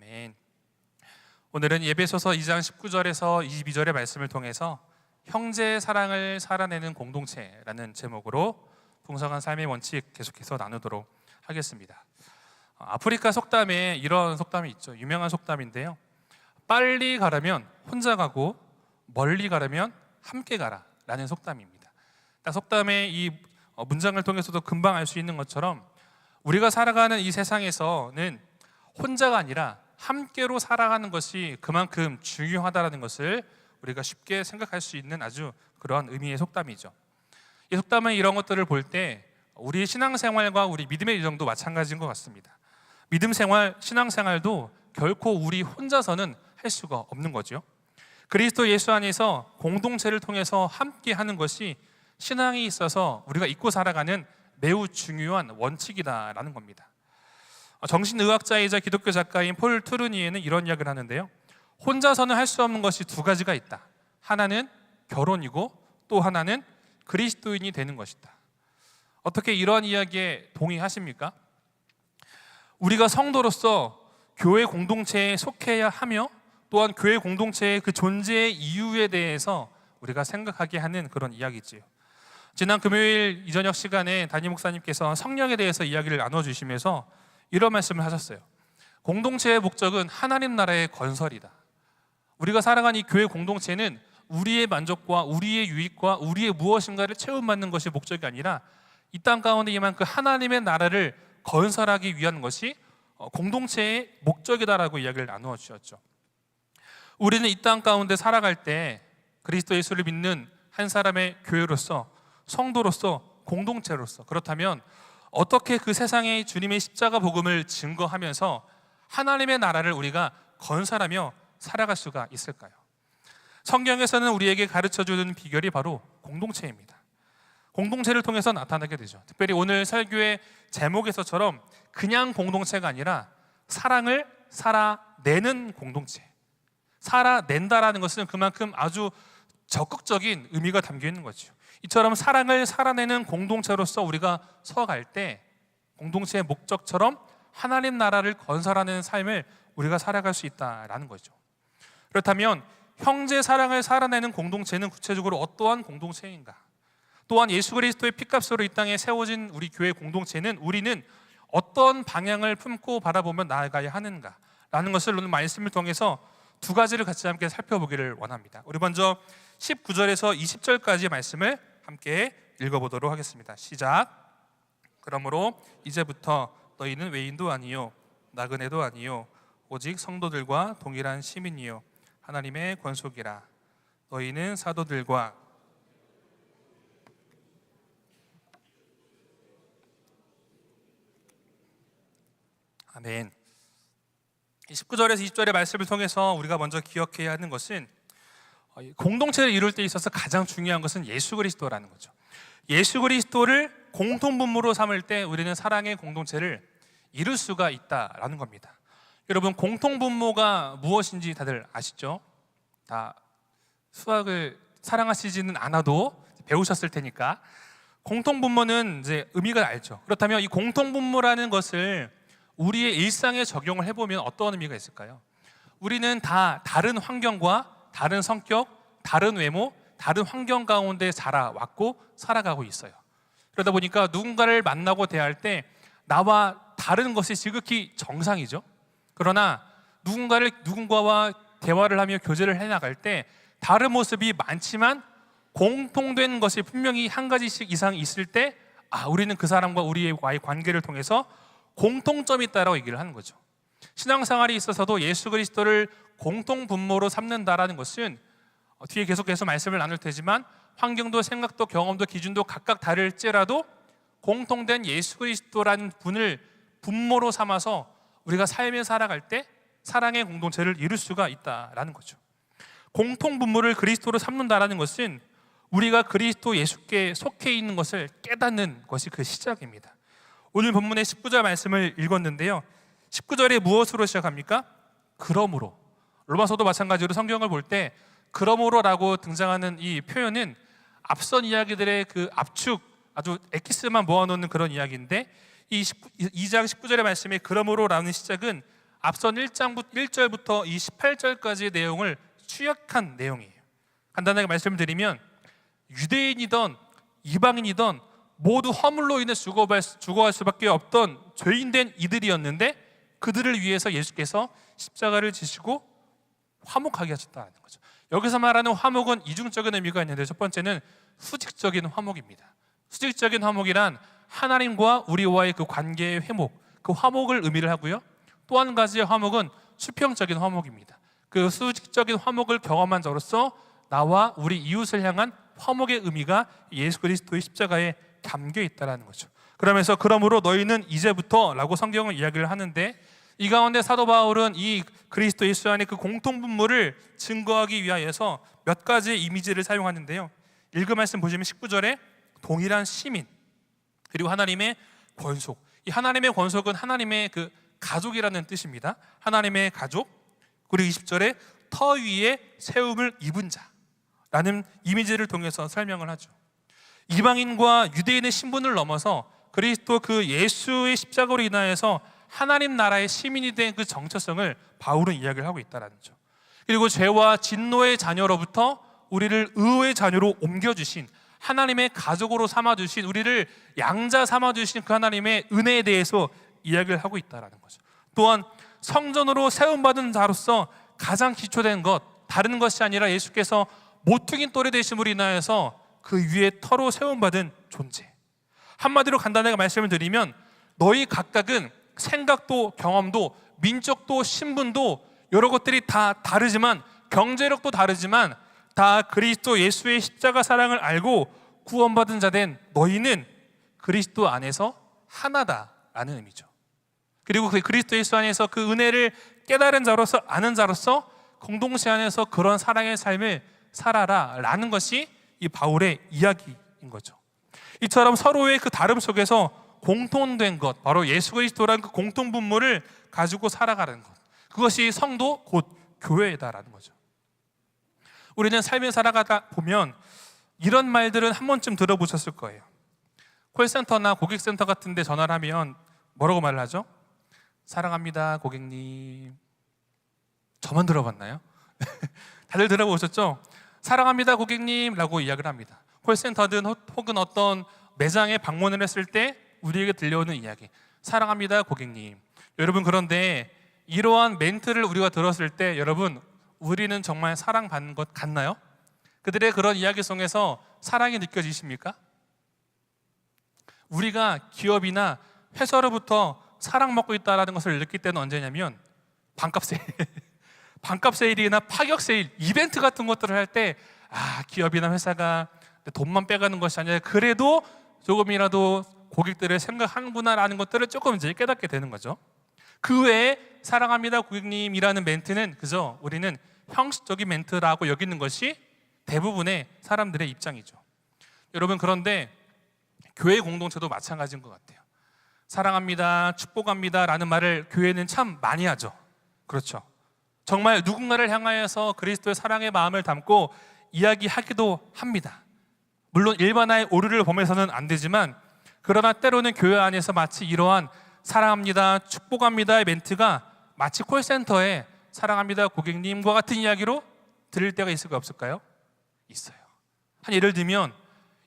아멘. 오늘은 예배소서 2장 19절에서 22절의 말씀을 통해서 형제의 사랑을 살아내는 공동체라는 제목으로 풍성한 삶의 원칙 계속해서 나누도록 하겠습니다. 아프리카 속담에 이런 속담이 있죠. 유명한 속담인데요, 빨리 가려면 혼자 가고 멀리 가려면 함께 가라 라는 속담입니다. 딱 속담의 이 문장을 통해서도 금방 알 수 있는 것처럼 우리가 살아가는 이 세상에서는 혼자가 아니라 함께로 살아가는 것이 그만큼 중요하다는 것을 우리가 쉽게 생각할 수 있는 아주 그러한 의미의 속담이죠. 이 속담은 이런 것들을 볼 때 우리 신앙생활과 우리 믿음의 여정도 마찬가지인 것 같습니다. 믿음생활, 신앙생활도 결코 우리 혼자서는 할 수가 없는 거죠. 그리스도 예수 안에서 공동체를 통해서 함께 하는 것이 신앙에 있어서 우리가 잊고 살아가는 매우 중요한 원칙이다라는 겁니다. 정신의학자이자 기독교 작가인 폴 투르니에는 이런 이야기를 하는데요, 혼자서는 할 수 없는 것이 두 가지가 있다. 하나는 결혼이고 또 하나는 그리스도인이 되는 것이다. 어떻게 이러한 이야기에 동의하십니까? 우리가 성도로서 교회 공동체에 속해야 하며 또한 교회 공동체의 그 존재의 이유에 대해서 우리가 생각하게 하는 그런 이야기지요. 지난 금요일 이 저녁 시간에 담임 목사님께서 성령에 대해서 이야기를 나눠주시면서 이런 말씀을 하셨어요. 공동체의 목적은 하나님 나라의 건설이다. 우리가 살아가는 이 교회 공동체는 우리의 만족과 우리의 유익과 우리의 무엇인가를 채움받는 것이 목적이 아니라 이 땅 가운데 임한 그 하나님의 나라를 건설하기 위한 것이 공동체의 목적이다라고 이야기를 나누어 주셨죠. 우리는 이 땅 가운데 살아갈 때 그리스도 예수를 믿는 한 사람의 교회로서, 성도로서, 공동체로서, 그렇다면 어떻게 그 세상에 주님의 십자가 복음을 증거하면서 하나님의 나라를 우리가 건설하며 살아갈 수가 있을까요? 성경에서는 우리에게 가르쳐주는 비결이 바로 공동체입니다. 공동체를 통해서 나타나게 되죠. 특별히 오늘 설교의 제목에서처럼 그냥 공동체가 아니라 사랑을 살아내는 공동체. 살아낸다라는 것은 그만큼 아주 적극적인 의미가 담겨 있는 거죠. 이처럼 사랑을 살아내는 공동체로서 우리가 서갈 때 공동체의 목적처럼 하나님 나라를 건설하는 삶을 우리가 살아갈 수 있다라는 거죠. 그렇다면 형제 사랑을 살아내는 공동체는 구체적으로 어떠한 공동체인가? 또한 예수 그리스도의 피값으로 이 땅에 세워진 우리 교회 공동체는 우리는 어떤 방향을 품고 바라보며 나아가야 하는가? 라는 것을 오늘 말씀을 통해서 두 가지를 같이 함께 살펴보기를 원합니다. 우리 먼저 19절에서 20절까지 말씀을 함께 읽어보도록 하겠습니다. 시작. 그러므로 이제부터 너희는 외인도 아니요 나그네도 아니요 오직 성도들과 동일한 시민이요 하나님의 권속이라. 너희는 사도들과 아멘. 19절에서 20절의 말씀을 통해서 우리가 먼저 기억해야 하는 것은 공동체를 이룰 때 있어서 가장 중요한 것은 예수 그리스도라는 거죠. 예수 그리스도를 공통분모로 삼을 때 우리는 사랑의 공동체를 이룰 수가 있다라는 겁니다. 여러분, 공통분모가 무엇인지 다들 아시죠? 다 수학을 사랑하시지는 않아도 배우셨을 테니까 공통분모는 이제 의미가 알죠. 그렇다면 이 공통분모라는 것을 우리의 일상에 적용을 해보면 어떤 의미가 있을까요? 우리는 다 다른 환경과 다른 성격, 다른 외모, 다른 환경 가운데 자라왔고 살아가고 있어요. 그러다 보니까 누군가를 만나고 대할 때 나와 다른 것이 지극히 정상이죠. 그러나 누군가와 대화를 하며 교제를 해나갈 때 다른 모습이 많지만 공통된 것이 분명히 한 가지씩 이상 있을 때 우리는 그 사람과 우리와의 관계를 통해서 공통점이 있다라고 얘기를 하는 거죠. 신앙생활에 있어서도 예수 그리스도를 공통분모로 삼는다라는 것은 뒤에 계속해서 말씀을 나눌 테지만 환경도 생각도 경험도 기준도 각각 다를지라도 공통된 예수 그리스도라는 분을 분모로 삼아서 우리가 삶에 살아갈 때 사랑의 공동체를 이룰 수가 있다라는 거죠. 공통분모를 그리스도로 삼는다라는 것은 우리가 그리스도 예수께 속해 있는 것을 깨닫는 것이 그 시작입니다. 오늘 본문의 19절 말씀을 읽었는데요, 19절에 무엇으로 시작합니까? 그러므로. 로마서도 마찬가지로 성경을 볼 때 그러므로라고 등장하는 이 표현은 앞선 이야기들의 그 압축, 아주 엑기스만 모아놓는 그런 이야기인데 이 2장 19절의 말씀에 그러므로라는 시작은 앞선 1절부터 이 18절까지의 내용을 추약한 내용이에요. 간단하게 말씀드리면 유대인이든 이방인이든 모두 허물로 인해 죽어갈 수밖에 없던 죄인된 이들이었는데 그들을 위해서 예수께서 십자가를 지시고 화목하게 하셨다는 거죠. 여기서 말하는 화목은 이중적인 의미가 있는데, 첫 번째는 수직적인 화목입니다. 수직적인 화목이란 하나님과 우리와의 그 관계의 회복, 그 화목을 의미를 하고요. 또 한 가지의 화목은 수평적인 화목입니다. 그 수직적인 화목을 경험한 자로서 나와 우리 이웃을 향한 화목의 의미가 예수 그리스도의 십자가에 담겨 있다는 거죠. 그러므로 너희는 이제부터 라고 성경은 이야기를 하는데, 이 가운데 사도 바울은 이 그리스도 예수 안에 그 공통분모를 증거하기 위하여서 몇 가지의 이미지를 사용하는데요. 읽은 말씀 보시면 19절에 동일한 시민, 그리고 하나님의 권속. 이 하나님의 권속은 하나님의 그 가족이라는 뜻입니다. 하나님의 가족. 그리고 20절에 터 위에 세움을 입은 자라는 이미지를 통해서 설명을 하죠. 이방인과 유대인의 신분을 넘어서 그리스도 그 예수의 십자가로 인하여서 하나님 나라의 시민이 된 그 정체성을 바울은 이야기를 하고 있다는 거죠. 그리고 죄와 진노의 자녀로부터 우리를 의의 자녀로 옮겨주신, 하나님의 가족으로 삼아주신, 우리를 양자 삼아주신 그 하나님의 은혜에 대해서 이야기를 하고 있다는 거죠. 또한 성전으로 세움받은 자로서 가장 기초된 것, 다른 것이 아니라 예수께서 모퉁이 돌이 되심으로 인하여서 그 위에 터로 세움받은 존재. 한마디로 간단하게 말씀을 드리면 너희 각각은 생각도 경험도 민족도 신분도 여러 것들이 다 다르지만, 경제력도 다르지만 다 그리스도 예수의 십자가 사랑을 알고 구원받은 자 된 너희는 그리스도 안에서 하나다라는 의미죠. 그리고 그 그리스도 예수 안에서 그 은혜를 깨달은 자로서, 아는 자로서 공동체 안에서 그런 사랑의 삶을 살아라 라는 것이 이 바울의 이야기인 거죠. 이처럼 서로의 그 다름 속에서 공통된 것, 바로 예수 그리스도라는 그 공통분모를 가지고 살아가는 것, 그것이 성도 곧 교회다라는 거죠. 우리는 삶을 살아가다 보면 이런 말들은 한 번쯤 들어보셨을 거예요. 콜센터나 고객센터 같은 데 전화를 하면 뭐라고 말을 하죠? 사랑합니다 고객님. 저만 들어봤나요? 다들 들어보셨죠? 사랑합니다 고객님 라고 이야기를 합니다. 콜센터든 혹은 어떤 매장에 방문을 했을 때 우리에게 들려오는 이야기, 사랑합니다 고객님. 여러분, 그런데 이러한 멘트를 우리가 들었을 때 여러분, 우리는 정말 사랑받는 것 같나요? 그들의 그런 이야기 속에서 사랑이 느껴지십니까? 우리가 기업이나 회사로부터 사랑받고 있다는 것을 느낄 때는 언제냐면 반값 세일 반값 세일이나 파격 세일, 이벤트 같은 것들을 할 때 기업이나 회사가 돈만 빼가는 것이 아니라 그래도 조금이라도 고객들을 생각하는구나라는 것들을 조금 이제 깨닫게 되는 거죠. 그 외에 사랑합니다 고객님이라는 멘트는 그저 우리는 형식적인 멘트라고 여기는 것이 대부분의 사람들의 입장이죠. 여러분, 그런데 교회 공동체도 마찬가지인 것 같아요. 사랑합니다, 축복합니다 라는 말을 교회는 참 많이 하죠. 그렇죠. 정말 누군가를 향하여서 그리스도의 사랑의 마음을 담고 이야기하기도 합니다. 물론 일반화의 오류를 범해서는 안 되지만, 그러나 때로는 교회 안에서 마치 이러한 사랑합니다, 축복합니다의 멘트가 마치 콜센터에 사랑합니다 고객님과 같은 이야기로 들릴 때가 있을까 없을까요? 있어요. 한 예를 들면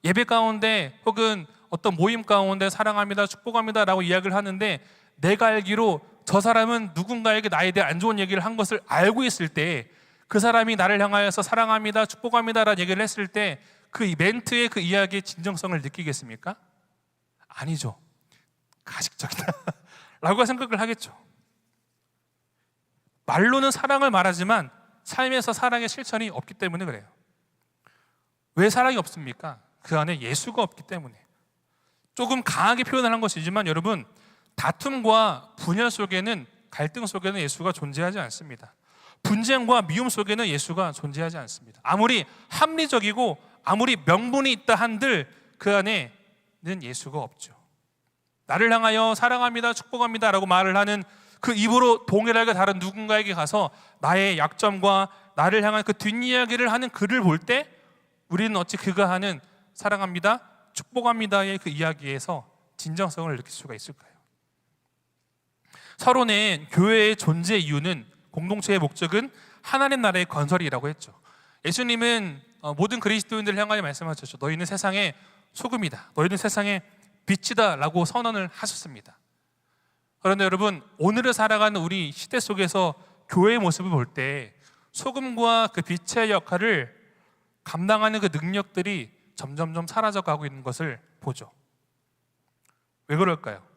예배 가운데 혹은 어떤 모임 가운데 사랑합니다, 축복합니다 라고 이야기를 하는데, 내가 알기로 저 사람은 누군가에게 나에 대해 안 좋은 얘기를 한 것을 알고 있을 때 그 사람이 나를 향하여서 사랑합니다, 축복합니다 라는 얘기를 했을 때 그 멘트의 그 이야기의 진정성을 느끼겠습니까? 아니죠. 가식적이다 라고 생각을 하겠죠. 말로는 사랑을 말하지만 삶에서 사랑의 실천이 없기 때문에 그래요. 왜 사랑이 없습니까? 그 안에 예수가 없기 때문에. 조금 강하게 표현을 한 것이지만 여러분, 다툼과 분열 속에는, 갈등 속에는 예수가 존재하지 않습니다. 분쟁과 미움 속에는 예수가 존재하지 않습니다. 아무리 합리적이고 아무리 명분이 있다 한들 그 안에는 예수가 없죠. 나를 향하여 사랑합니다, 축복합니다 라고 말을 하는 그 입으로 동일하게 다른 누군가에게 가서 나의 약점과 나를 향한 그 뒷이야기를 하는 그를 볼 때 우리는 어찌 그가 하는 사랑합니다, 축복합니다의 그 이야기에서 진정성을 느낄 수가 있을까요? 서론에 교회의 존재 이유는 공동체의 목적은 하나님 나라의 건설이라고 했죠. 예수님은 모든 그리스도인들을 향하여 말씀하셨죠. 너희는 세상의 소금이다. 너희는 세상의 빛이다 라고 선언을 하셨습니다. 그런데 여러분, 오늘을 살아가는 우리 시대 속에서 교회의 모습을 볼 때 소금과 그 빛의 역할을 감당하는 그 능력들이 점점점 사라져가고 있는 것을 보죠. 왜 그럴까요?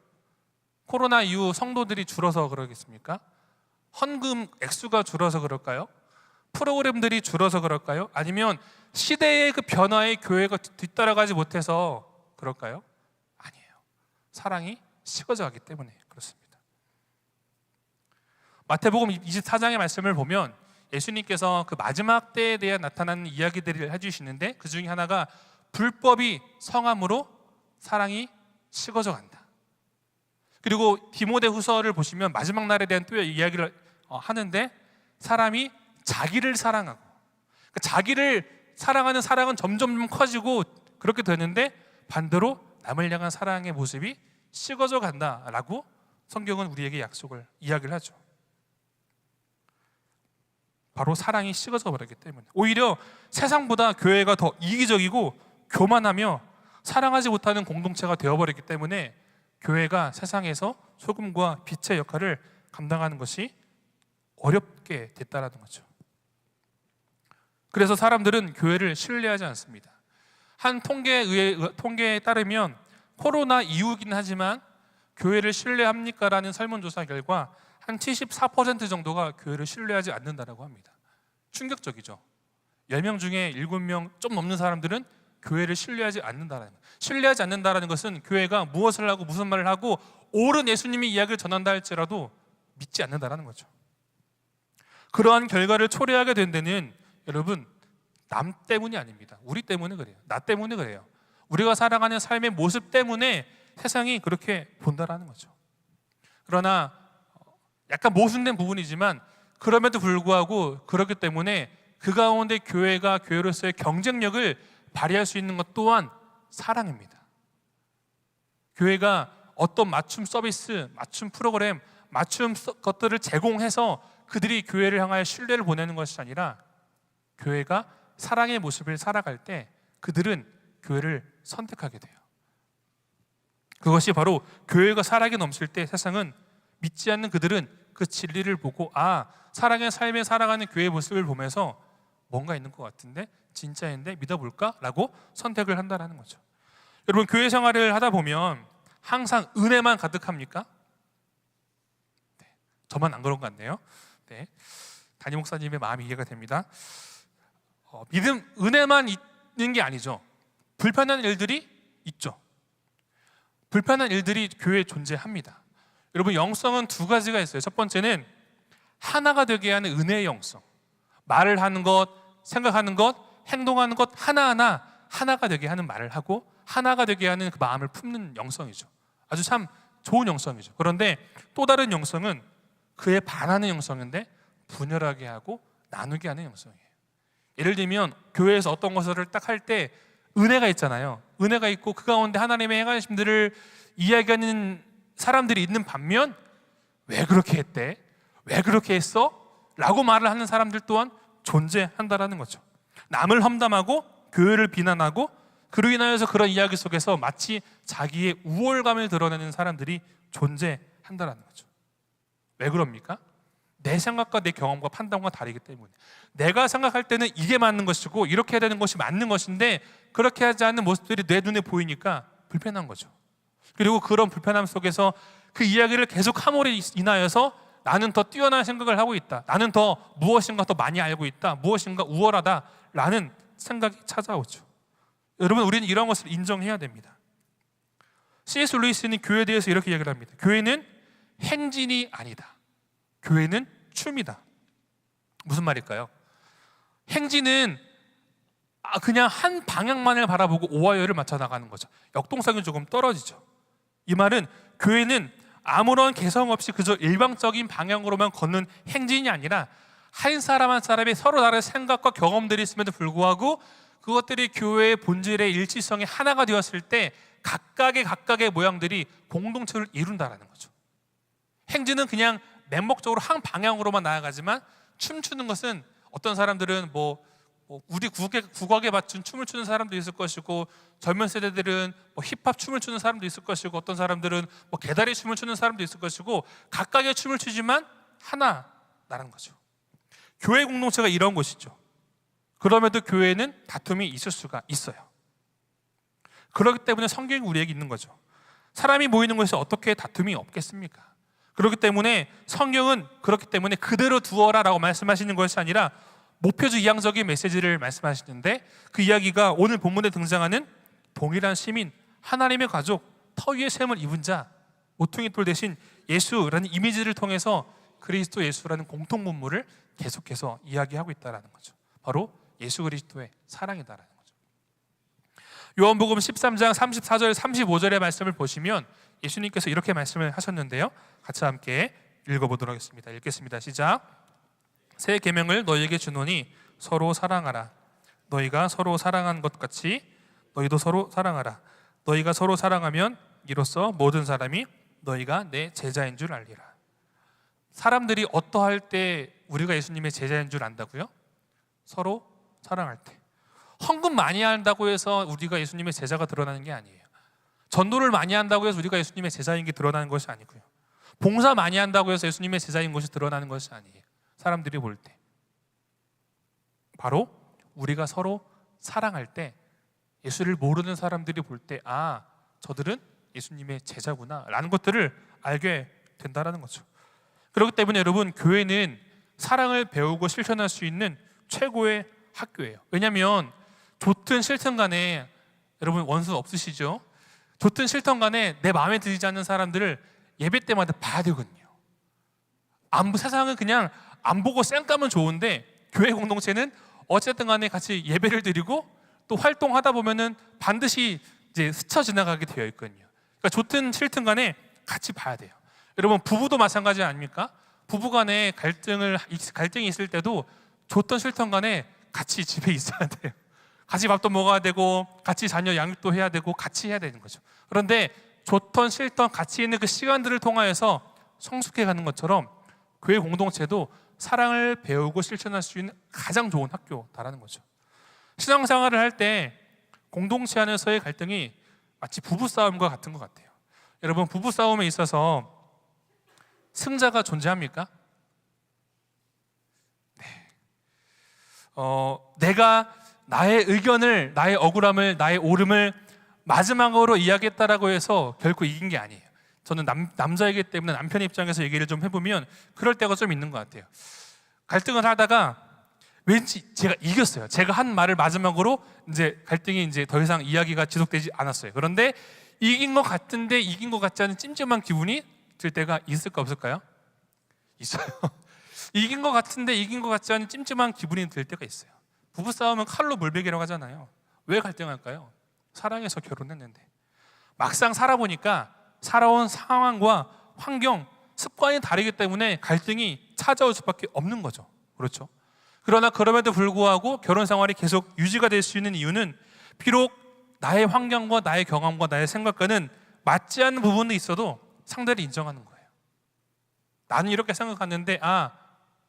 코로나 이후 성도들이 줄어서 그러겠습니까? 헌금 액수가 줄어서 그럴까요? 프로그램들이 줄어서 그럴까요? 아니면 시대의 그 변화에 교회가 뒤따라가지 못해서 그럴까요? 아니에요. 사랑이 식어져 가기 때문에 그렇습니다. 마태복음 24장의 말씀을 보면 예수님께서 그 마지막 때에 대한 나타나는 이야기들을 해주시는데 그 중에 하나가 불법이 성함으로 사랑이 식어져 간다. 그리고 디모데후서를 보시면 마지막 날에 대한 또 이야기를 하는데 사람이 자기를 사랑하고 자기를 사랑하는 사랑은 점점 커지고 그렇게 되는데 반대로 남을 향한 사랑의 모습이 식어져 간다라고 성경은 우리에게 이야기를 하죠. 바로 사랑이 식어져 버리기 때문에 오히려 세상보다 교회가 더 이기적이고 교만하며 사랑하지 못하는 공동체가 되어버렸기 때문에 교회가 세상에서 소금과 빛의 역할을 감당하는 것이 어렵게 됐다라는 거죠. 그래서 사람들은 교회를 신뢰하지 않습니다. 한 통계에 따르면 코로나 이후이긴 하지만 교회를 신뢰합니까? 라는 설문조사 결과 한 74% 정도가 교회를 신뢰하지 않는다라고 합니다. 충격적이죠. 10명 중에 7명 좀 넘는 사람들은 교회를 신뢰하지 않는다라는 거예요. 신뢰하지 않는다라는 것은 교회가 무엇을 하고 무슨 말을 하고 옳은 예수님의 이야기를 전한다 할지라도 믿지 않는다라는 거죠. 그러한 결과를 초래하게 된 데는 여러분 남 때문이 아닙니다. 우리 때문에 그래요. 나 때문에 그래요. 우리가 살아가는 삶의 모습 때문에 세상이 그렇게 본다라는 거죠. 그러나 약간 모순된 부분이지만 그럼에도 불구하고 그렇기 때문에 그 가운데 교회가 교회로서의 경쟁력을 발휘할 수 있는 것 또한 사랑입니다. 교회가 어떤 맞춤 서비스, 맞춤 프로그램, 맞춤 것들을 제공해서 그들이 교회를 향하여 신뢰를 보내는 것이 아니라 교회가 사랑의 모습을 살아갈 때 그들은 교회를 선택하게 돼요. 그것이 바로 교회가 사랑이 넘칠 때 세상은 믿지 않는 그들은 그 진리를 보고 사랑의 삶에 살아가는 교회의 모습을 보면서 뭔가 있는 것 같은데 진짜인데 믿어볼까? 라고 선택을 한다는 거죠. 여러분 교회 생활을 하다 보면 항상 은혜만 가득합니까? 네, 저만 안 그런 것 같네요. 네, 담임 목사님의 마음이 이해가 됩니다. 은혜만 있는 게 아니죠. 불편한 일들이 있죠. 불편한 일들이 교회에 존재합니다. 여러분 영성은 두 가지가 있어요. 첫 번째는 하나가 되게 하는 은혜의 영성. 말을 하는 것, 생각하는 것, 행동하는 것 하나하나 하나가 되게 하는 말을 하고 하나가 되게 하는 그 마음을 품는 영성이죠. 아주 참 좋은 영성이죠. 그런데 또 다른 영성은 그에 반하는 영성인데 분열하게 하고 나누게 하는 영성이에요. 예를 들면 교회에서 어떤 것을 딱 할 때 은혜가 있잖아요. 은혜가 있고 그 가운데 하나님의 행하심들을 이야기하는 사람들이 있는 반면 왜 그렇게 했대? 왜 그렇게 했어? 라고 말을 하는 사람들 또한 존재한다라는 거죠. 남을 험담하고 교회를 비난하고 그로 인하여서 그런 이야기 속에서 마치 자기의 우월감을 드러내는 사람들이 존재한다라는 거죠. 왜 그럽니까? 내 생각과 내 경험과 판단과 다르기 때문에 내가 생각할 때는 이게 맞는 것이고 이렇게 해야 되는 것이 맞는 것인데 그렇게 하지 않는 모습들이 내 눈에 보이니까 불편한 거죠. 그리고 그런 불편함 속에서 그 이야기를 계속 함으로 인하여서 나는 더 뛰어난 생각을 하고 있다, 나는 더 무엇인가 더 많이 알고 있다, 무엇인가 우월하다라는 생각이 찾아오죠. 여러분 우리는 이런 것을 인정해야 됩니다. C.S. 루이스는 교회에 대해서 이렇게 얘기를 합니다. 교회는 행진이 아니다. 교회는 춤이다. 무슨 말일까요? 행진은 그냥 한 방향만을 바라보고 오와이어를 맞춰 나가는 거죠. 역동성이 조금 떨어지죠. 이 말은 교회는 아무런 개성 없이 그저 일방적인 방향으로만 걷는 행진이 아니라 한 사람 한 사람이 서로 다른 생각과 경험들이 있음에도 불구하고 그것들이 교회의 본질의 일치성이 하나가 되었을 때 각각의 모양들이 공동체를 이룬다라는 거죠. 행진은 그냥 맹목적으로 한 방향으로만 나아가지만 춤추는 것은 어떤 사람들은 우리 국악에 맞춘 춤을 추는 사람도 있을 것이고, 젊은 세대들은 힙합 춤을 추는 사람도 있을 것이고, 어떤 사람들은 개다리 춤을 추는 사람도 있을 것이고, 각각의 춤을 추지만 하나라는 거죠. 교회 공동체가 이런 곳이죠. 그럼에도 교회에는 다툼이 있을 수가 있어요. 그렇기 때문에 성경이 우리에게 있는 거죠. 사람이 모이는 곳에서 어떻게 다툼이 없겠습니까? 그렇기 때문에 성경은 그렇기 때문에 그대로 두어라라고 말씀하시는 것이 아니라 목표주 이항적인 메시지를 말씀하시는데, 그 이야기가 오늘 본문에 등장하는 동일한 시민, 하나님의 가족, 터 위에 셈을 입은 자, 모퉁이 돌 대신 예수라는 이미지를 통해서 그리스도 예수라는 공통 문물을 계속해서 이야기하고 있다는 거죠. 바로 예수 그리스도의 사랑이다라는 거죠. 요한복음 13장 34절 35절의 말씀을 보시면 예수님께서 이렇게 말씀을 하셨는데요, 같이 함께 읽어보도록 하겠습니다. 읽겠습니다. 시작. 새 계명을 너희에게 주노니 서로 사랑하라. 너희가 서로 사랑한 것 같이 너희도 서로 사랑하라. 너희가 서로 사랑하면 이로써 모든 사람이 너희가 내 제자인 줄 알리라. 사람들이 어떠할 때 우리가 예수님의 제자인 줄 안다고요? 서로 사랑할 때. 헌금 많이 한다고 해서 우리가 예수님의 제자가 드러나는 게 아니에요. 전도를 많이 한다고 해서 우리가 예수님의 제자인 게 드러나는 것이 아니고요. 봉사 많이 한다고 해서 예수님의 제자인 것이 드러나는 것이 아니에요. 사람들이 볼 때 바로 우리가 서로 사랑할 때, 예수를 모르는 사람들이 볼 때 저들은 예수님의 제자구나 라는 것들을 알게 된다는 거죠. 그렇기 때문에 여러분, 교회는 사랑을 배우고 실천할 수 있는 최고의 학교예요. 왜냐하면 좋든 싫든 간에, 여러분 원수 없으시죠? 좋든 싫든 간에 내 마음에 들지 않는 사람들을 예배 때마다 봐야 되거든요. 세상은 그냥 안 보고 쌩까면 좋은데, 교회 공동체는 어쨌든 간에 같이 예배를 드리고 또 활동하다 보면은 반드시 이제 스쳐 지나가게 되어 있거든요. 그러니까 좋든 싫든 간에 같이 봐야 돼요. 여러분, 부부도 마찬가지 아닙니까? 부부 간에 갈등이 있을 때도 좋든 싫든 간에 같이 집에 있어야 돼요. 같이 밥도 먹어야 되고, 같이 자녀 양육도 해야 되고, 같이 해야 되는 거죠. 그런데 좋든 싫든 같이 있는 그 시간들을 통하여서 성숙해 가는 것처럼 교회 공동체도 사랑을 배우고 실천할 수 있는 가장 좋은 학교다라는 거죠. 신앙생활을 할 때 공동체 안에서의 갈등이 마치 부부싸움과 같은 것 같아요. 여러분, 부부싸움에 있어서 승자가 존재합니까? 네. 내가 나의 의견을, 나의 억울함을, 나의 옳음을 마지막으로 이야기했다라고 해서 결코 이긴 게 아니에요. 저는 남자이기 때문에 남편 입장에서 얘기를 좀 해보면 그럴 때가 좀 있는 것 같아요. 갈등을 하다가 왠지 제가 이겼어요. 제가 한 말을 마지막으로 이제 갈등이 이제 더 이상 이야기가 지속되지 않았어요. 그런데 이긴 것 같은데 이긴 것 같지 않은 찜찜한 기분이 들 때가 있을까 없을까요? 있어요. 이긴 것 같은데 이긴 것 같지 않은 찜찜한 기분이 들 때가 있어요. 부부싸움은 칼로 물베기라고 하잖아요. 왜 갈등할까요? 사랑해서 결혼했는데 막상 살아보니까 살아온 상황과 환경, 습관이 다르기 때문에 갈등이 찾아올 수밖에 없는 거죠. 그렇죠? 그러나 그럼에도 불구하고 결혼 생활이 계속 유지가 될 수 있는 이유는, 비록 나의 환경과 나의 경험과 나의 생각과는 맞지 않는 부분이 있어도 상대를 인정하는 거예요. 나는 이렇게 생각하는데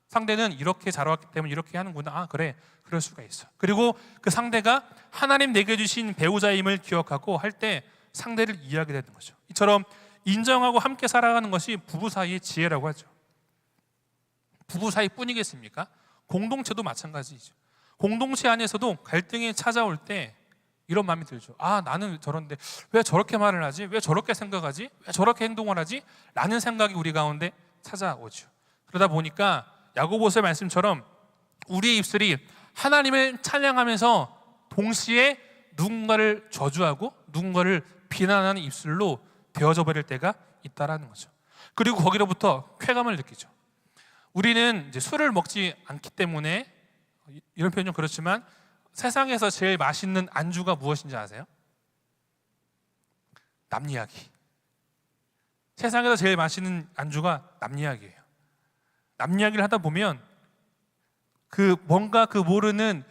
상대는 이렇게 자라왔기 때문에 이렇게 하는구나. 그래, 그럴 수가 있어. 그리고 그 상대가 하나님 내게 주신 배우자임을 기억하고 할 때 상대를 이해하게 되는 거죠. 이처럼 인정하고 함께 살아가는 것이 부부 사이의 지혜라고 하죠. 부부 사이뿐이겠습니까? 공동체도 마찬가지죠. 공동체 안에서도 갈등이 찾아올 때 이런 마음이 들죠. 나는 저런데 왜 저렇게 말을 하지? 왜 저렇게 생각하지? 왜 저렇게 행동을 하지? 라는 생각이 우리 가운데 찾아오죠. 그러다 보니까 야고보서의 말씀처럼 우리의 입술이 하나님을 찬양하면서 동시에 누군가를 저주하고 누군가를 비난하는 입술로 되어져 버릴 때가 있다라는 거죠. 그리고 거기로부터 쾌감을 느끼죠. 우리는 이제 술을 먹지 않기 때문에, 이런 표현 좀 그렇지만, 세상에서 제일 맛있는 안주가 무엇인지 아세요? 남 이야기. 세상에서 제일 맛있는 안주가 남 이야기예요. 남 이야기를 하다 보면 뭔가 모르는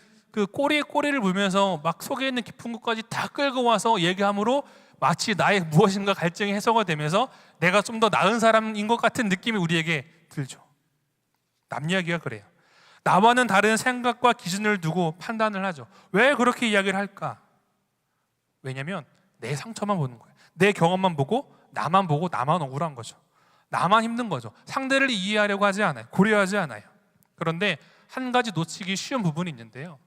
꼬리에 꼬리를 물면서 막 속에 있는 깊은 것까지 다 끌고 와서 얘기함으로 마치 나의 무엇인가 갈증이 해소가 되면서 내가 좀 더 나은 사람인 것 같은 느낌이 우리에게 들죠. 남 이야기가 그래요. 나와는 다른 생각과 기준을 두고 판단을 하죠. 왜 그렇게 이야기를 할까? 왜냐하면 내 상처만 보는 거예요. 내 경험만 보고 나만 억울한 거죠. 나만 힘든 거죠. 상대를 이해하려고 하지 않아요. 고려하지 않아요. 그런데 한 가지 놓치기 쉬운 부분이 있는데요,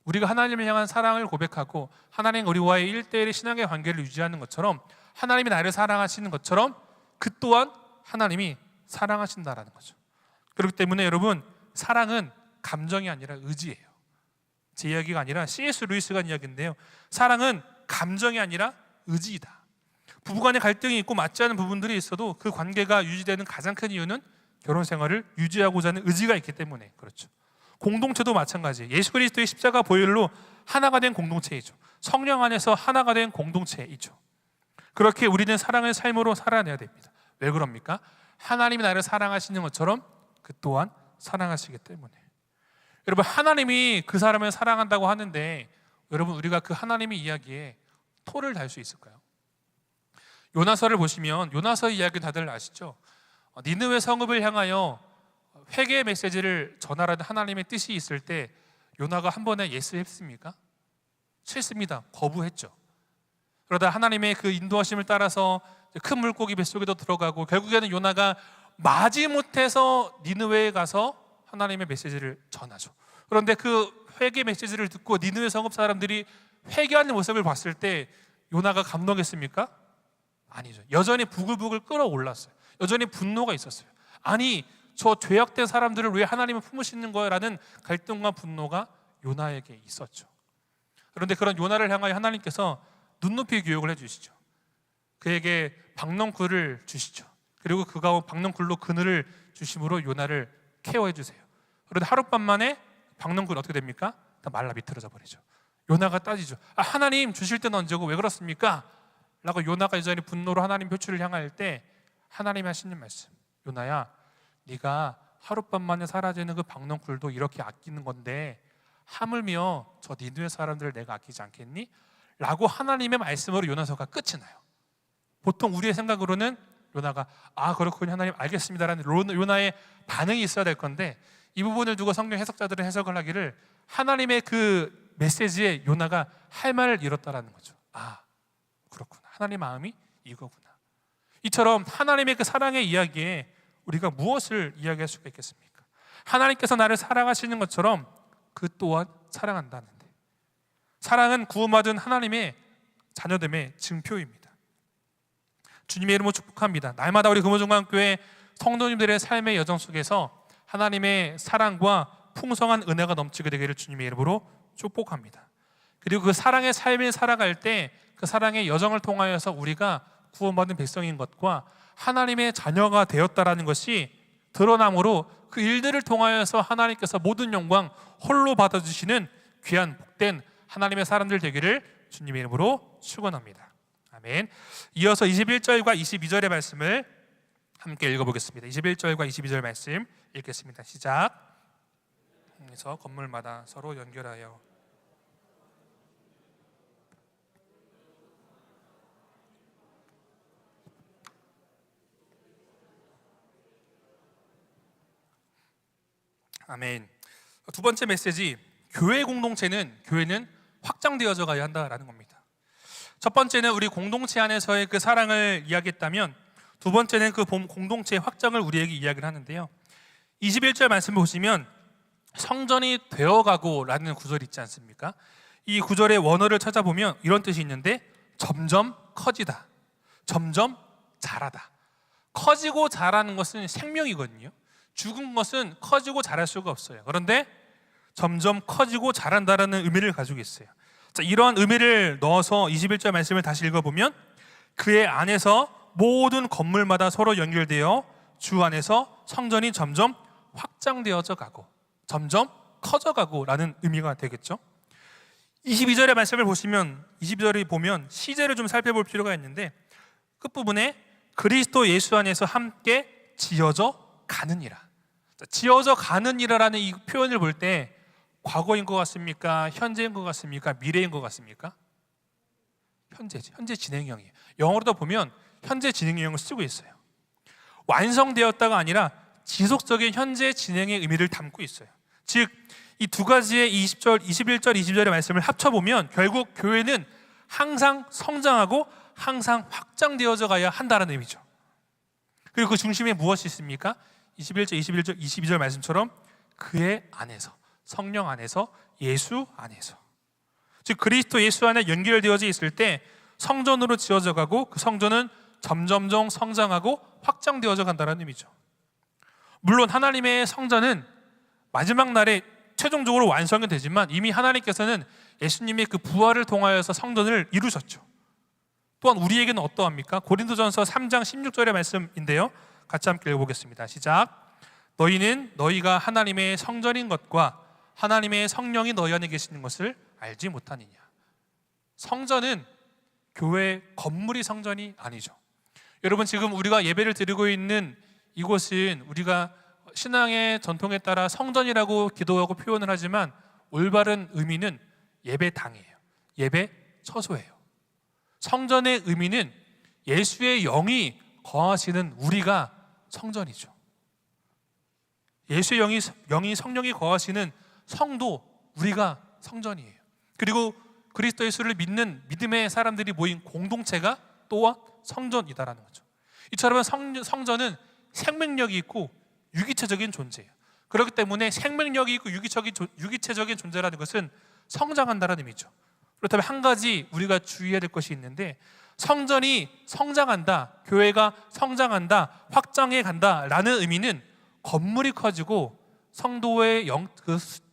우리가 하나님을 향한 사랑을 고백하고 하나님 우리와의 1대1의 신앙의 관계를 유지하는 것처럼, 하나님이 나를 사랑하시는 것처럼 그 또한 하나님이 사랑하신다라는 거죠. 그렇기 때문에 여러분, 사랑은 감정이 아니라 의지예요. 제 이야기가 아니라 C.S. 루이스가 한 이야기인데요, 사랑은 감정이 아니라 의지이다. 부부간의 갈등이 있고 맞지 않는 부분들이 있어도 그 관계가 유지되는 가장 큰 이유는 결혼 생활을 유지하고자 하는 의지가 있기 때문에 그렇죠. 공동체도 마찬가지예요. 예수 그리스도의 십자가 보혈로 하나가 된 공동체이죠. 성령 안에서 하나가 된 공동체이죠. 그렇게 우리는 사랑의 삶으로 살아내야 됩니다. 왜 그럽니까? 하나님이 나를 사랑하시는 것처럼 그 또한 사랑하시기 때문에. 여러분, 하나님이 그 사람을 사랑한다고 하는데 여러분, 우리가 그 하나님의 이야기에 토를 달 수 있을까요? 요나서를 보시면 요나서 이야기 다들 아시죠? 니느웨 성읍을 향하여 회개의 메시지를 전하라는 하나님의 뜻이 있을 때 요나가 한 번에 예스 했습니까? 싫습니다. 거부했죠. 그러다 하나님의 그 인도하심을 따라서 큰 물고기 뱃속에도 들어가고 결국에는 요나가 마지못해서 니느웨에 가서 하나님의 메시지를 전하죠. 그런데 그 회개 메시지를 듣고 니느웨 성읍 사람들이 회개하는 모습을 봤을 때 요나가 감동했습니까? 아니죠. 여전히 부글부글 끓어올랐어요. 여전히 분노가 있었어요. 아니, 저 죄악된 사람들을 왜 하나님은 품으시는 거야? 라는 갈등과 분노가 요나에게 있었죠. 그런데 그런 요나를 향하여 하나님께서 눈높이 교육을 해주시죠. 그에게 박넝쿨을 주시죠. 그리고 그가 박넝쿨로 그늘을 주심으로 요나를 케어해 주세요. 그런데 하룻밤 만에 박넝쿨이 어떻게 됩니까? 다 말라 비틀어져 버리죠. 요나가 따지죠. 하나님 주실 때는 언제고 왜 그렇습니까? 라고 요나가 여전히 분노로 하나님 표출을 향할 때 하나님이 하시는 말씀, 요나야, 네가 하룻밤 만에 사라지는 그 박넝쿨도 이렇게 아끼는 건데 하물며 저 니느웨 사람들을 내가 아끼지 않겠니? 라고 하나님의 말씀으로 요나서가 끝이 나요. 보통 우리의 생각으로는 요나가 그렇군요 하나님 알겠습니다라는 요나의 반응이 있어야 될 건데, 이 부분을 두고 성경 해석자들은 해석을 하기를 하나님의 그 메시지에 요나가 할 말을 잃었다라는 거죠. 그렇구나, 하나님 마음이 이거구나. 이처럼 하나님의 그 사랑의 이야기에 우리가 무엇을 이야기할 수가 있겠습니까? 하나님께서 나를 사랑하시는 것처럼 그 또한 사랑한다는데, 사랑은 구원받은 하나님의 자녀됨의 증표입니다. 주님의 이름으로 축복합니다. 날마다 우리 금호중앙교회 성도님들의 삶의 여정 속에서 하나님의 사랑과 풍성한 은혜가 넘치게 되기를 주님의 이름으로 축복합니다. 그리고 그 사랑의 삶을 살아갈 때 그 사랑의 여정을 통하여서 우리가 구원받은 백성인 것과 하나님의 자녀가 되었다라는 것이 드러남으로 그 일들을 통하여서 하나님께서 모든 영광 홀로 받아주시는 귀한 복된 하나님의 사람들 되기를 주님의 이름으로 축원합니다. 아멘. 이어서 21절과 22절의 말씀을 함께 읽어보겠습니다. 21절과 22절 말씀 읽겠습니다. 시작. 그래서 건물마다 서로 연결하여 아멘. 두 번째 메시지, 교회 공동체는 교회는 확장되어져 가야 한다라는 겁니다. 첫 번째는 우리 공동체 안에서의 그 사랑을 이야기했다면, 두 번째는 그 공동체의 확장을 우리에게 이야기를 하는데요. 21절 말씀 보시면 성전이 되어가고 라는 구절이 있지 않습니까? 이 구절의 원어를 찾아보면 이런 뜻이 있는데, 점점 커지다, 점점 자라다. 커지고 자라는 것은 생명이거든요. 죽은 것은 커지고 자랄 수가 없어요. 그런데 점점 커지고 자란다라는 의미를 가지고 있어요. 자, 이러한 의미를 넣어서 21절 말씀을 다시 읽어보면, 그의 안에서 모든 건물마다 서로 연결되어 주 안에서 성전이 점점 확장되어져 가고 점점 커져가고 라는 의미가 되겠죠. 22절의 말씀을 보시면, 22절을 보면 시제를 좀 살펴볼 필요가 있는데, 끝부분에 그리스도 예수 안에서 함께 지어져 가느니라. 지어져 가느니라라는 이 표현을 볼 때 과거인 것 같습니까? 현재인 것 같습니까? 미래인 것 같습니까? 현재 진행형이에요. 영어로도 보면 현재 진행형을 쓰고 있어요. 완성되었다가 아니라 지속적인 현재 진행의 의미를 담고 있어요. 즉, 이 두 가지의 20절, 21절, 22절의 말씀을 합쳐보면 결국 교회는 항상 성장하고 항상 확장되어져 가야 한다는 의미죠. 그리고 그 중심에 무엇이 있습니까? 21절, 21절, 22절 말씀처럼 그의 안에서, 성령 안에서, 예수 안에서, 즉 그리스도 예수 안에 연결되어져 있을 때 성전으로 지어져 가고 그 성전은 점점점 성장하고 확장되어져 간다는 의미죠. 물론 하나님의 성전은 마지막 날에 최종적으로 완성이 되지만 이미 하나님께서는 예수님의 그 부활을 통하여서 성전을 이루셨죠. 또한 우리에게는 어떠합니까? 고린도전서 3장 16절의 말씀인데요, 같이 함께 읽어보겠습니다. 시작. 너희는 너희가 하나님의 성전인 것과 하나님의 성령이 너희 안에 계시는 것을 알지 못하느냐. 성전은 교회 건물이 성전이 아니죠. 여러분, 지금 우리가 예배를 드리고 있는 이곳은 우리가 신앙의 전통에 따라 성전이라고 기도하고 표현을 하지만 올바른 의미는 예배당이에요. 예배 처소예요. 성전의 의미는 예수의 영이 거하시는 우리가 성전이죠. 예수의 영이 성령이 거하시는 성도, 우리가 성전이에요. 그리고 그리스도 예수를 믿는 믿음의 사람들이 모인 공동체가 또한 성전이다라는 거죠. 이처럼 성전은 생명력이 있고 유기체적인 존재예요. 그렇기 때문에 생명력이 있고 유기체적인 존재라는 것은 성장한다는 의미죠. 그렇다면 한 가지 우리가 주의해야 될 것이 있는데, 성전이 성장한다, 교회가 성장한다, 확장해 간다라는 의미는 건물이 커지고 성도의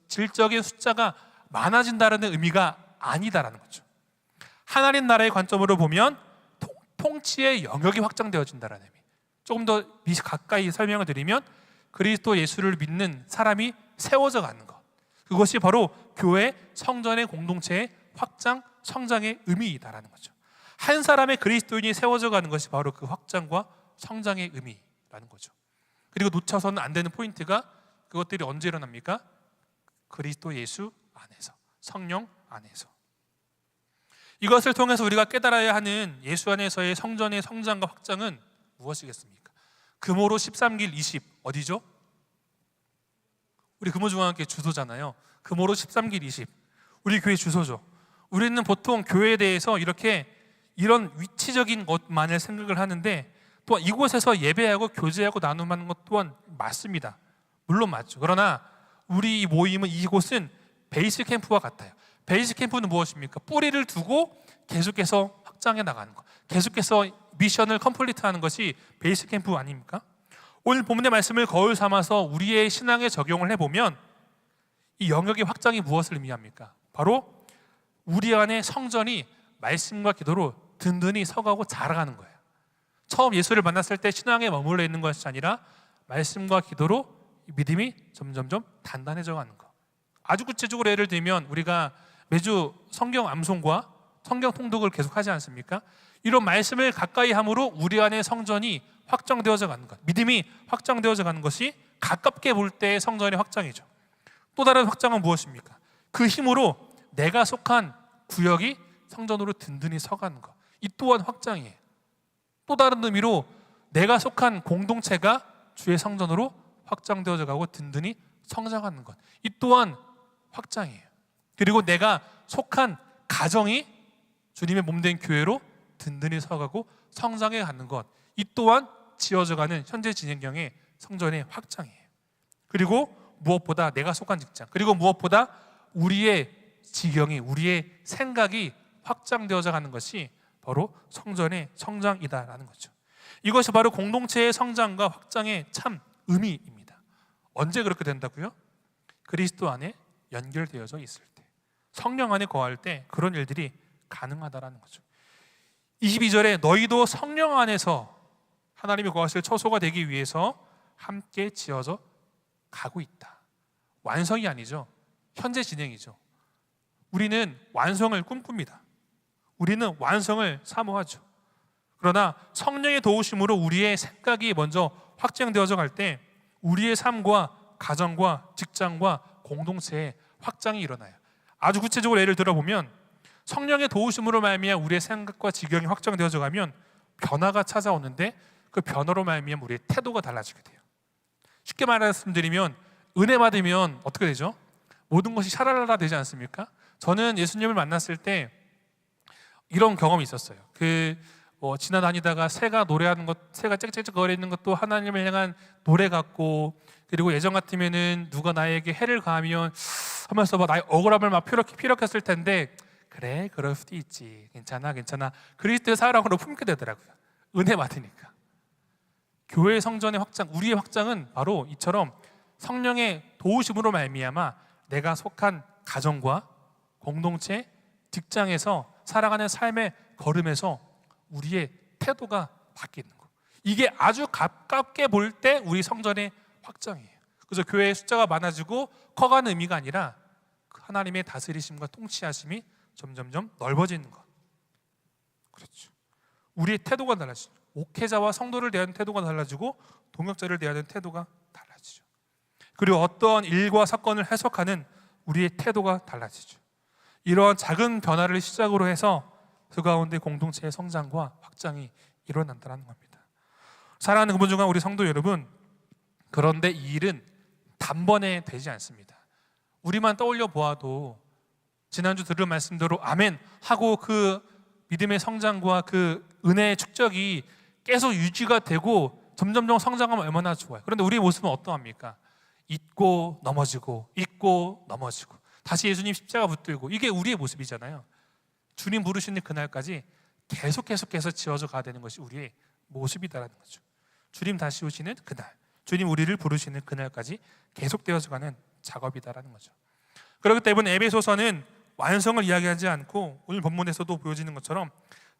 질적인 숫자가 많아진다는 의미가 아니다라는 거죠. 하나님 나라의 관점으로 보면 통치의 영역이 확장되어진다는 의미. 조금 더 가까이 설명을 드리면 그리스도 예수를 믿는 사람이 세워져 가는 것, 그것이 바로 교회 성전의 공동체의 확장, 성장의 의미이다라는 거죠. 한 사람의 그리스도인이 세워져 가는 것이 바로 그 확장과 성장의 의미라는 거죠. 그리고 놓쳐서는 안 되는 포인트가, 그것들이 언제 일어납니까? 그리스도 예수 안에서, 성령 안에서. 이것을 통해서 우리가 깨달아야 하는 예수 안에서의 성전의 성장과 확장은 무엇이겠습니까? 금오로 13길 20 어디죠? 우리 금오중앙교회 주소잖아요. 금오로 13길 20 우리 교회 주소죠. 우리는 보통 교회에 대해서 이런 위치적인 것만을 생각을 하는데, 또한 이곳에서 예배하고 교제하고 나눔하는 것 또한 맞습니다. 물론 맞죠. 그러나 우리 모임은, 이곳은 베이스 캠프와 같아요. 베이스 캠프는 무엇입니까? 뿌리를 두고 계속해서 확장해 나가는 것, 계속해서 미션을 컴플리트하는 것이 베이스 캠프 아닙니까? 오늘 본문의 말씀을 거울 삼아서 우리의 신앙에 적용을 해보면 이 영역의 확장이 무엇을 의미합니까? 바로 우리 안에 성전이 말씀과 기도로 든든히 서가고 자라가는 거예요. 처음 예수를 만났을 때 신앙에 머물러 있는 것이 아니라 말씀과 기도로 믿음이 점점점 단단해져 가는 것. 아주 구체적으로 예를 들면 우리가 매주 성경 암송과 성경 통독을 계속하지 않습니까? 이런 말씀을 가까이 함으로 우리 안에 성전이 확장되어져 가는 것, 믿음이 확장되어져 가는 것이 가깝게 볼 때의 성전의 확장이죠. 또 다른 확장은 무엇입니까? 그 힘으로 내가 속한 구역이 성전으로 든든히 서가는 것, 이 또한 확장이에요. 또 다른 의미로 내가 속한 공동체가 주의 성전으로 확장되어져 가고 든든히 성장하는 것, 이 또한 확장이에요. 그리고 내가 속한 가정이 주님의 몸된 교회로 든든히 서가고 성장해 가는 것, 이 또한 지어져가는 현재 진행형의 성전의 확장이에요. 그리고 무엇보다 내가 속한 직장, 그리고 무엇보다 우리의 지경이, 우리의 생각이 확장되어져 가는 것이 바로 성전의 성장이다라는 거죠. 이것이 바로 공동체의 성장과 확장의 참 의미입니다. 언제 그렇게 된다고요? 그리스도 안에 연결되어져 있을 때, 성령 안에 거할 때 그런 일들이 가능하다라는 거죠. 22절에 너희도 성령 안에서 하나님이 거하실 처소가 되기 위해서 함께 지어져 가고 있다. 완성이 아니죠. 현재 진행이죠. 우리는 완성을 꿈꿉니다. 우리는 완성을 사모하죠. 그러나 성령의 도우심으로 우리의 생각이 먼저 확장되어져 갈 때 우리의 삶과 가정과 직장과 공동체의 확장이 일어나요. 아주 구체적으로 예를 들어보면 성령의 도우심으로 말미암아 우리의 생각과 지경이 확정되어져 가면 변화가 찾아오는데 그 변화로 말미암아 우리의 태도가 달라지게 돼요. 쉽게 말씀드리면 은혜 받으면 어떻게 되죠? 모든 것이 샤랄라라 되지 않습니까? 저는 예수님을 만났을 때 이런 경험이 있었어요. 지나다니다가 새가 노래하는 것, 새가 짹짹짹거리는 것도 하나님을 향한 노래 같고, 그리고 예전 같으면은 누가 나에게 해를 가하면 하면서 막 나의 억울함을 막 피력했을 텐데, 그래 그럴 수도 있지, 괜찮아 그리스도의 사랑으로 품게 되더라고요. 은혜 받으니까. 교회 성전의 확장, 우리의 확장은 바로 이처럼 성령의 도우심으로 말미암아 내가 속한 가정과 공동체, 직장에서 살아가는 삶의 걸음에서 우리의 태도가 바뀌는 거. 이게 아주 가깝게 볼 때 우리 성전의 확장이에요. 그래서 교회의 숫자가 많아지고 커가는 의미가 아니라 하나님의 다스리심과 통치하심이 점점점 넓어지는 것. 그렇죠. 우리의 태도가 달라지죠. 목회자와 성도를 대하는 태도가 달라지고 동역자를 대하는 태도가 달라지죠. 그리고 어떠한 일과 사건을 해석하는 우리의 태도가 달라지죠. 이러한 작은 변화를 시작으로 해서 그 가운데 공동체의 성장과 확장이 일어난다는 겁니다. 사랑하는 그분 중에 우리 성도 여러분, 그런데 이 일은 단번에 되지 않습니다. 우리만 떠올려 보아도 지난주 들은 말씀대로 아멘 하고 그 믿음의 성장과 그 은혜의 축적이 계속 유지가 되고 점점점 성장하면 얼마나 좋아요. 그런데 우리의 모습은 어떠합니까? 잊고 넘어지고 다시 예수님 십자가 붙들고, 이게 우리의 모습이잖아요. 주님 부르시는 그날까지 계속해서 지어져 가야 되는 것이 우리의 모습이다라는 거죠. 주님 다시 오시는 그날, 주님 우리를 부르시는 그날까지 계속되어져 가는 작업이다라는 거죠. 그렇기 때문에 에베소서는 완성을 이야기하지 않고 오늘 본문에서도 보여지는 것처럼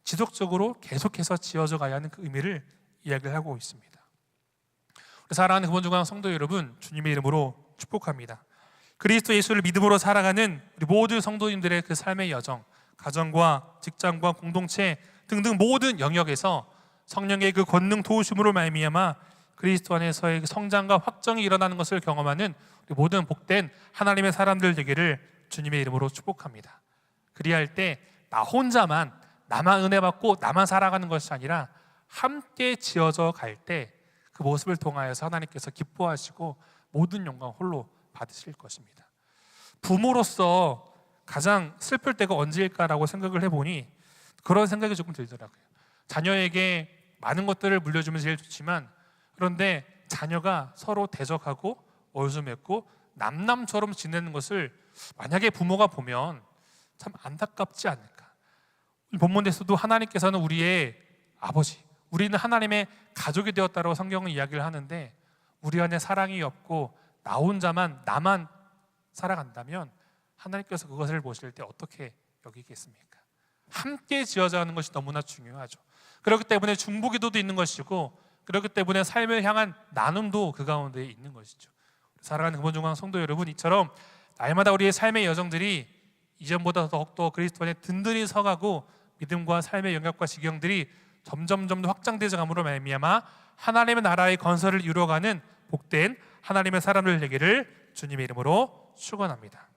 지속적으로 계속해서 지어져 가야 하는 그 의미를 이야기를 하고 있습니다. 사랑하는 그분 중간 성도 여러분, 주님의 이름으로 축복합니다. 그리스도 예수를 믿음으로 살아가는 우리 모든 성도님들의 그 삶의 여정, 가정과 직장과 공동체 등등 모든 영역에서 성령의 그 권능 도우심으로 말미암아 그리스도 안에서의 그 성장과 확정이 일어나는 것을 경험하는 우리 모든 복된 하나님의 사람들 되기를 주님의 이름으로 축복합니다. 그리할 때 나 혼자만, 나만 은혜 받고 나만 살아가는 것이 아니라 함께 지어져 갈 때 그 모습을 통하여서 하나님께서 기뻐하시고 모든 영광 홀로 받으실 것입니다. 부모로서 가장 슬플 때가 언제일까라고 생각을 해보니 그런 생각이 조금 들더라고요. 자녀에게 많은 것들을 물려주면 제일 좋지만, 그런데 자녀가 서로 대적하고 얼수맺고 남남처럼 지내는 것을 만약에 부모가 보면 참 안타깝지 않을까. 본문에서도 하나님께서는 우리의 아버지, 우리는 하나님의 가족이 되었다고 성경은 이야기를 하는데, 우리 안에 사랑이 없고 나 혼자만, 나만 살아간다면 하나님께서 그것을 보실 때 어떻게 여기겠습니까? 함께 지어져 가는 것이 너무나 중요하죠. 그렇기 때문에 중보기도도 있는 것이고, 그렇기 때문에 삶을 향한 나눔도 그 가운데 있는 것이죠. 사랑하는 그분중앙 성도 여러분, 이처럼 날마다 우리의 삶의 여정들이 이전보다 더욱더 그리스도 안에 든든히 서가고 믿음과 삶의 영역과 지경들이 점점 더 확장되어 감으로 말미암아 하나님의 나라의 건설을 이루어가는 복된 하나님의 사람들 되기를 주님의 이름으로 축원합니다.